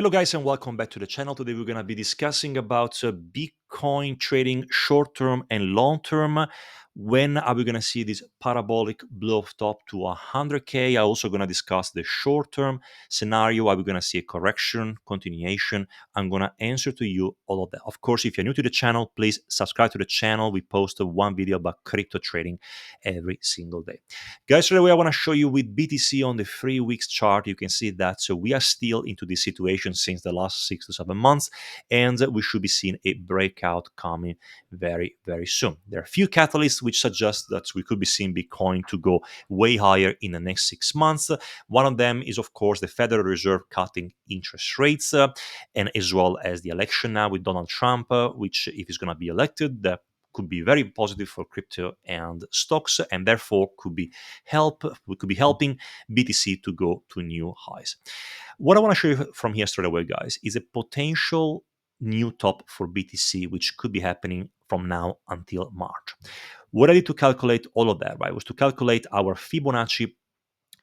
Hello guys and welcome back to the channel. Today we're going to be discussing about Bitcoin trading short term and long term. When are we going to see this parabolic blow off top to 100k? I'm also going to discuss the short term scenario. Are we going to see a correction, continuation? I'm going to answer to you all of that. Of course, if you're new to the channel, please subscribe to the channel. We post one video about crypto trading every single day. Guys, right away, I want to show you with BTC on the 3 weeks chart. You can see that. So we are still into this situation since the last 6 to 7 months, and we should be seeing a breakout coming very, very soon. There are a few catalysts which suggest that we could be seeing Bitcoin to go way higher in the next 6 months. One of them is, of course, the Federal Reserve cutting interest rates, and as well as the election now with Donald Trump, which, if he's going to be elected, that could be very positive for crypto and stocks, and therefore we could be helping BTC to go to new highs. What I want to show you from here straight away, guys, is a potential new top for BTC, which could be happening from now until March. What I did to calculate all of that, right, was to calculate our Fibonacci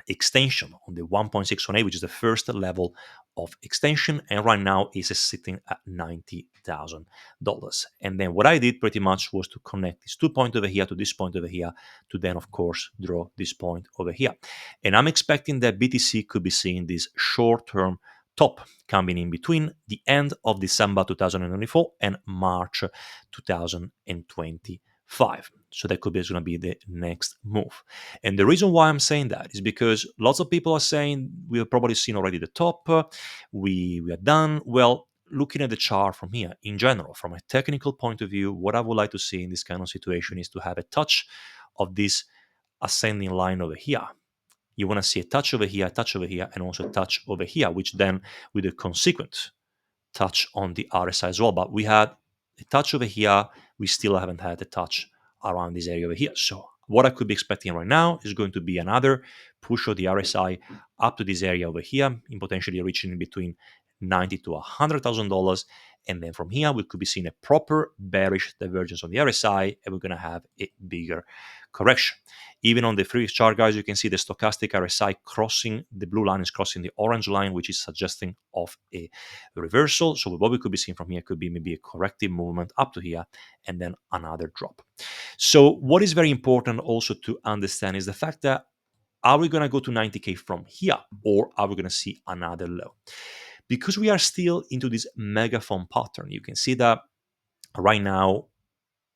extension on the 1.618, which is the first level of extension, and right now is sitting at $90,000. And then what I did pretty much was to connect this 2 point over here to this point over here to then, of course, draw this point over here. And I'm expecting that BTC could be seeing this short-term top coming in between the end of December 2024 and March 2025. So that could be going to be the next move. And the reason why I'm saying that is because lots of people are saying we have probably seen already the top, we are done. Well, looking at the chart from here, in general, from a technical point of view, what I would like to see in this kind of situation is to have a touch of this ascending line over here. You want to see a touch over here, and also a touch over here, which then with a consequent touch on the RSI as well. But we had a touch over here. We still haven't had a touch around this area over here. So what I could be expecting right now is going to be another push of the RSI up to this area over here, in potentially reaching between $90,000 to $100,000. And then from here, we could be seeing a proper bearish divergence on the RSI, and we're going to have a bigger correction. Even on the 3 chart, guys, you can see the stochastic RSI crossing, the blue line is crossing the orange line, which is suggesting of a reversal. So what we could be seeing from here could be maybe a corrective movement up to here and then another drop. So what is very important also to understand is the fact that are we going to go to 90k from here, or are we going to see another low? Because we are still into this megaphone pattern, you can see that right now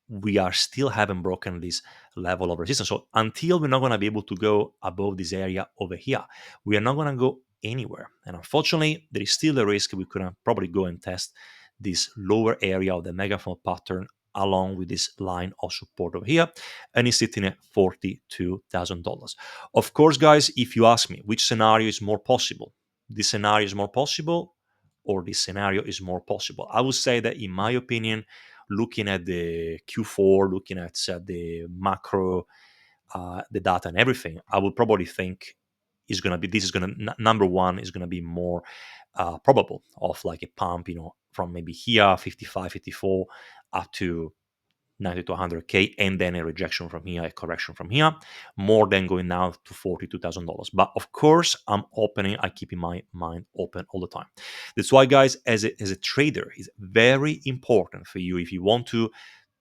we are still haven't broken this level of resistance. So until we're not going to be able to go above this area over here, we are not going to go anywhere. And unfortunately, there is still a risk we could probably go and test this lower area of the megaphone pattern along with this line of support over here, and it's sitting at $42,000. Of course, guys, if you ask me which scenario is more possible, this scenario is more possible or this scenario is more possible, I would say that, in my opinion, looking at the Q4, looking at the macro, the data and everything, I would probably think is going to be, this is going to, number one, is going to be more probable of like a pump, from maybe here, 55, 54, up to 90 to 100k, and then a rejection from here, a correction from here, more than going now to $42,000. But of course, I keep my mind open all the time. That's why, guys, as a trader, it's very important for you, if you want to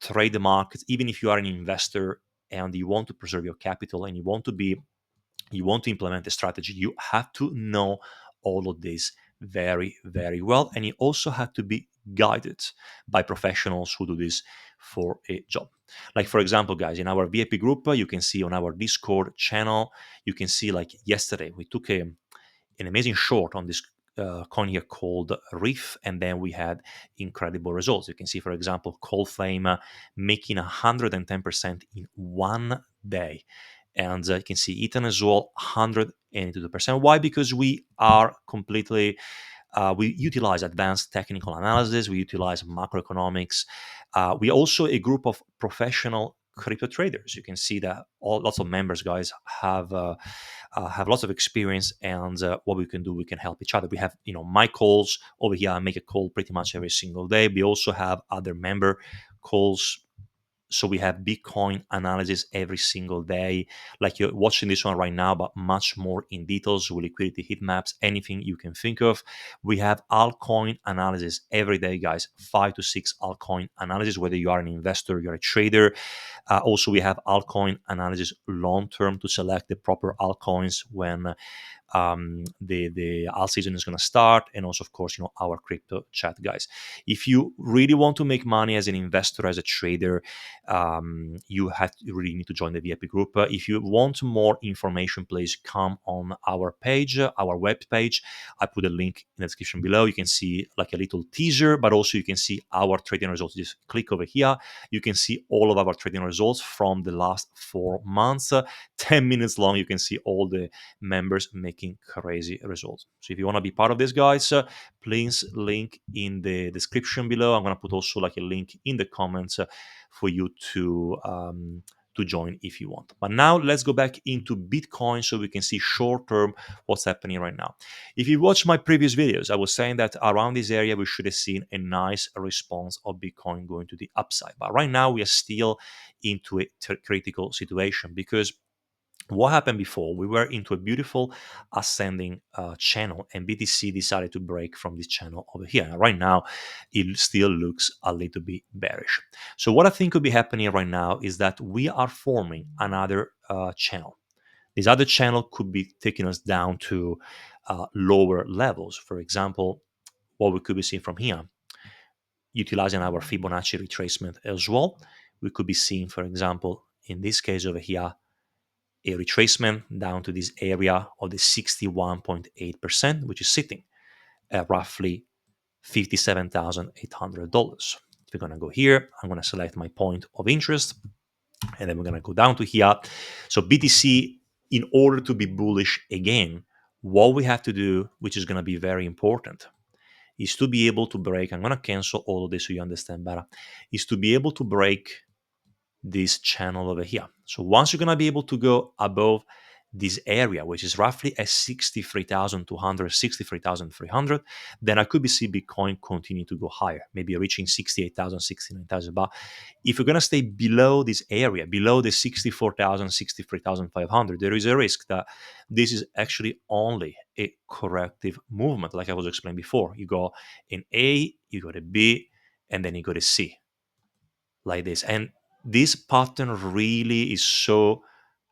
trade the markets, even if you are an investor and you want to preserve your capital and you want to implement a strategy, you have to know all of this very, very well. And you also have to be guided by professionals who do this for a job. Like, for example, guys, in our VIP group, you can see on our Discord channel, you can see, like, yesterday, we took an amazing short on this coin here called Reef, and then we had incredible results. You can see, for example, Cold Flame making 110% in one day. And you can see Eaton as well, 182%. Why? Because we are completely, we utilize advanced technical analysis, we utilize macroeconomics. We also a group of professional crypto traders. You can see that lots of members, guys, have lots of experience, and what we can do, we can help each other. We have, my calls over here. I make a call pretty much every single day. We also have other member calls So we have Bitcoin analysis every single day, like you're watching this one right now, but much more in details with liquidity heat maps, anything you can think of. We have altcoin analysis every day, guys. 5 to 6 altcoin analysis, whether you are an investor, you're a trader. Also, we have altcoin analysis long term to select the proper altcoins when the alt season is going to start, and also of course our crypto chat, guys. If you really want to make money as an investor, as a trader, you really need to join the VIP group. If you want more information, please come on our page, our web page. I put a link in the description below. You can see like a little teaser, but also you can see our trading results. Just click over here. You can see all of our trading results from the last 4 months, 10 minutes long. You can see all the members making crazy results. So if you want to be part of this, guys, please link in the description below. I'm going to put also like a link in the comments for you to join if you want. But now let's go back into Bitcoin so we can see short term what's happening right now. If you watch my previous videos, I was saying that around this area we should have seen a nice response of Bitcoin going to the upside. But right now we are still into a critical situation, because what happened before, we were into a beautiful ascending channel, and BTC decided to break from this channel over here. And right now it still looks a little bit bearish. So what I think could be happening right now is that we are forming another channel. This other channel could be taking us down to lower levels. For example, what we could be seeing from here, utilizing our Fibonacci retracement as well, we could be seeing, for example, in this case over here, a retracement down to this area of the 61.8%, which is sitting at roughly $57,800. If we're going to go here, I'm going to select my point of interest, and then we're going to go down to here. So BTC, in order to be bullish again, what we have to do, which is going to be very important, is to be able to break. I'm going to cancel all of this so you understand better. Is to be able to break this channel over here. So once you're going to be able to go above this area, which is roughly at 63,200, 63,300, then I could be see Bitcoin continue to go higher, maybe reaching 68,000, 69,000. But if you're going to stay below this area, below the 64,000, 63,500, there is a risk that this is actually only a corrective movement. Like I was explaining before, you go in A, you go to B, and then you go to C, like this. And this pattern really is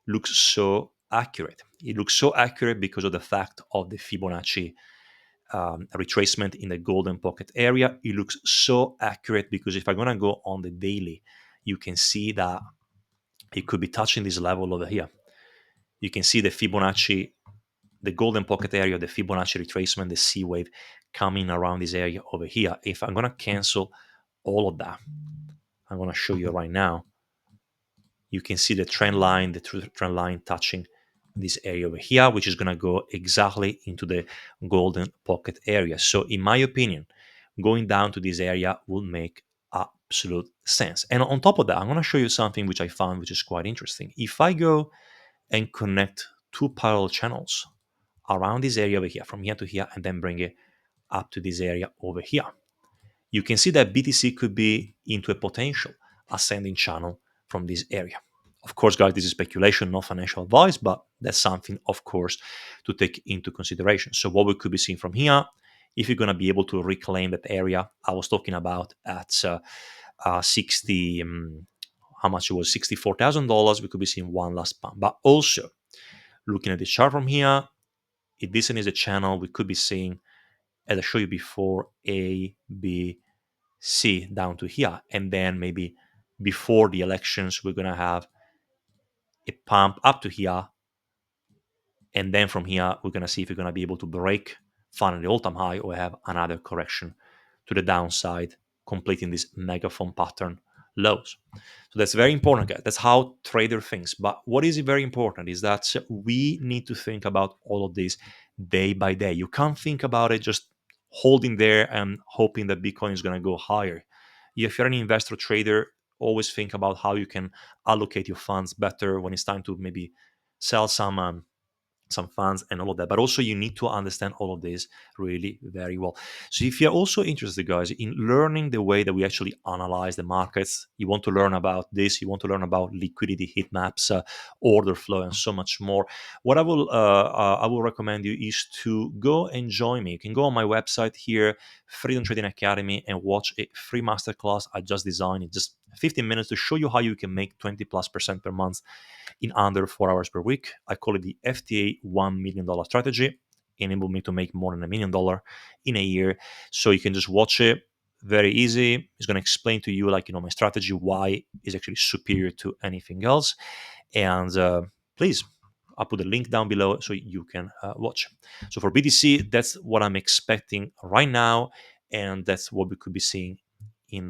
looks so accurate. It looks so accurate because of the fact of the Fibonacci retracement in the golden pocket area. It looks so accurate because if I'm going to go on the daily, you can see that it could be touching this level over here. You can see the Fibonacci, the golden pocket area, the Fibonacci retracement, the C wave coming around this area over here. If I'm going to cancel all of that, I'm going to show you right now. You can see the trend line, the trend line touching this area over here, which is going to go exactly into the golden pocket area. So in my opinion, going down to this area will make absolute sense. And on top of that, I'm going to show you something which I found which is quite interesting. If I go and connect two parallel channels around this area over here, from here to here, and then bring it up to this area over here, you can see that BTC could be into a potential ascending channel from this area. Of course, guys, this is speculation, not financial advice, but that's something, of course, to take into consideration. So what we could be seeing from here, if you're going to be able to reclaim that area I was talking about at 60, how much it was, $64,000, we could be seeing one last pump. But also, looking at the chart from here, if this is a channel, we could be seeing, as I showed you before, A, B, C down to here. And then maybe before the elections, we're going to have a pump up to here. And then from here, we're going to see if we're going to be able to break finally all-time high or have another correction to the downside, completing this megaphone pattern lows. So that's very important, guys. That's how trader thinks. But what is very important is that we need to think about all of this day by day. You can't think about it just holding there and hoping that Bitcoin is going to go higher. If you're an investor trader, always think about how you can allocate your funds better when it's time to maybe sell some some funds and all of that. But also you need to understand all of this really very well. So if you're also interested, guys, in learning the way that we actually analyze the markets, you want to learn about this, you want to learn about liquidity heat maps, order flow, and so much more, what I will recommend you is to go and join me. You can go on my website here, Freedom Trading Academy, and watch a free masterclass I just designed in just 15 minutes to show you how you can make 20+% per month in under 4 hours per week. I call it the FTA $1 million strategy. Enable me to make more than $1 million in a year. So you can just watch it. Very easy. It's going to explain to you, like, my strategy, why is actually superior to anything else. And please, I'll put the link down below so you can watch. So for BTC, that's what I'm expecting right now, and that's what we could be seeing in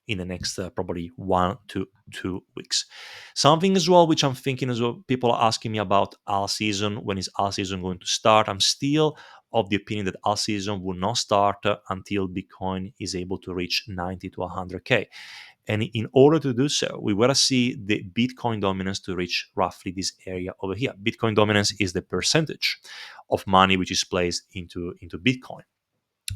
the next probably 1 to 2 weeks. Something as well which I'm thinking as well, people are asking me about all season. When is all season going to start? I'm still of the opinion that all season will not start until Bitcoin is able to reach 90 to 100k. And in order to do so, we want to see the Bitcoin dominance to reach roughly this area over here. Bitcoin dominance is the percentage of money which is placed into Bitcoin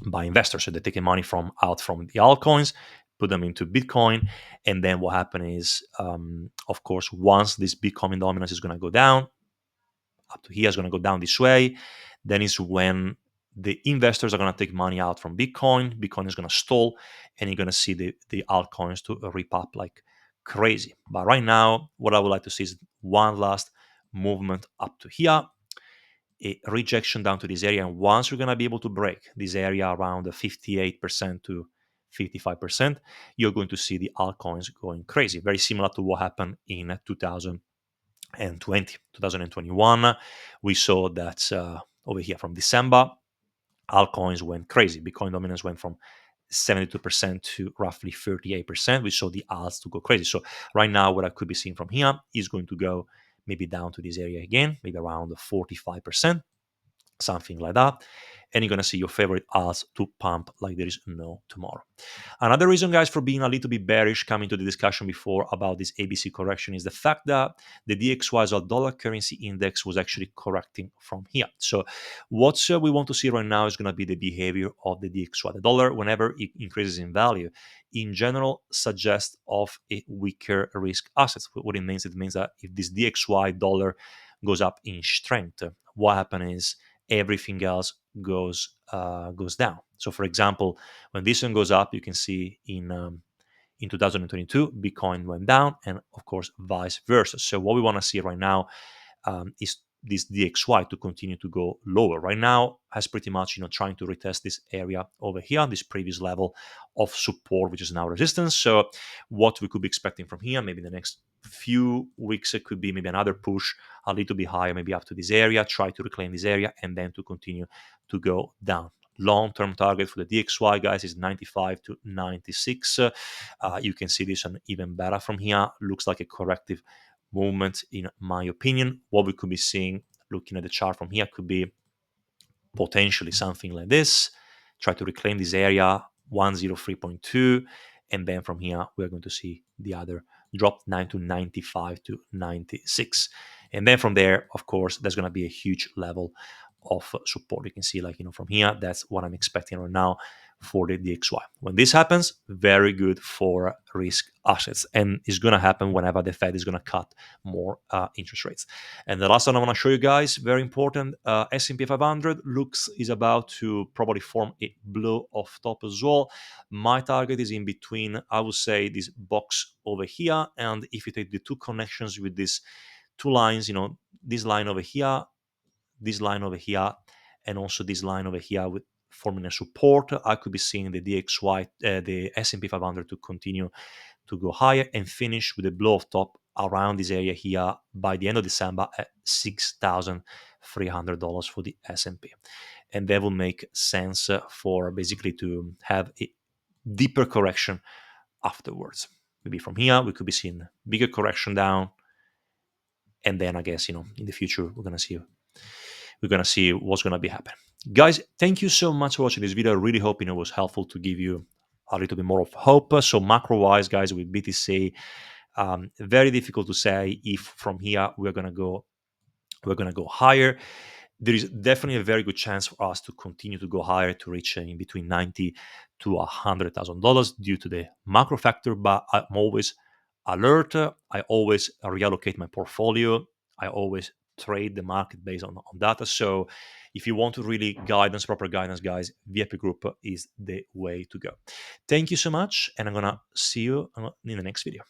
by investors. So they're taking money out from the altcoins, put them into Bitcoin, and then what happens is, of course, once this Bitcoin dominance is going to go down, up to here is going to go down this way, then is when the investors are going to take money out from Bitcoin. Bitcoin is going to stall, and you're going to see the altcoins to rip up like crazy. But right now, what I would like to see is one last movement up to here, a rejection down to this area. And once we're going to be able to break this area around the 58% to 55%, you're going to see the altcoins going crazy. Very similar to what happened in 2021. We saw that over here from December, altcoins went crazy. Bitcoin dominance went from 72% to roughly 38%. We saw the alts to go crazy. So right now, what I could be seeing from here is going to go maybe down to this area again, maybe around 45%, something like that. And you're going to see your favorite alts to pump like there is no tomorrow. Another reason, guys, for being a little bit bearish, coming to the discussion before about this ABC correction, is the fact that the DXY, so dollar currency index, was actually correcting from here. So what we want to see right now is going to be the behavior of the DXY. The dollar, whenever it increases in value, in general suggests of a weaker risk assets. What it means that if this DXY dollar goes up in strength, what happens is everything else goes down. So, for example, when this one goes up, you can see in 2022, Bitcoin went down, and of course, vice versa. So, what we want to see right now is this DXY to continue to go lower. Right now, has pretty much trying to retest this area over here, this previous level of support, which is now resistance. So, what we could be expecting from here, maybe in the next few weeks, it could be maybe another push a little bit higher, maybe up to this area, try to reclaim this area, and then to continue to go down. Long-term target for the DXY, guys, is 95 to 96. You can see this one even better from here. Looks like a corrective movement, in my opinion. What we could be seeing, looking at the chart from here, could be potentially something like this. Try to reclaim this area, 103.2, and then from here we're going to see the other drop 9 to 95 to 96, and then from there, of course, there's going to be a huge level of support. You can see, like, from here, that's what I'm expecting right now for the DXY. When this happens, very good for risk assets, and it's going to happen whenever the Fed is going to cut more interest rates. And the last one I want to show you guys, very important, S&P 500 is about to probably form a blow off top as well. My target is in between, I would say, this box over here, and if you take the two connections with these two lines, this line over here, this line over here, and also this line over here with forming a support, I could be seeing the DXY, the S&P 500 to continue to go higher and finish with a blow off top around this area here by the end of December at $6,300 for the S&P. And that will make sense for basically to have a deeper correction afterwards. Maybe from here, we could be seeing bigger correction down. And then I guess, in the future, we're going to see what's going to be happening. Guys, thank you so much for watching this video. I really hope it was helpful to give you a little bit more of hope. So macro-wise, guys, with BTC, very difficult to say if from here we're going to go we're going to go higher. There is definitely a very good chance for us to continue to go higher to reach in between 90 to $100,000 due to the macro factor. But I'm always alert. I always reallocate my portfolio. I always trade the market based on data. So if you want to really guidance, proper guidance, guys, VIP group is the way to go. Thank you so much, and I'm gonna see you in the next video.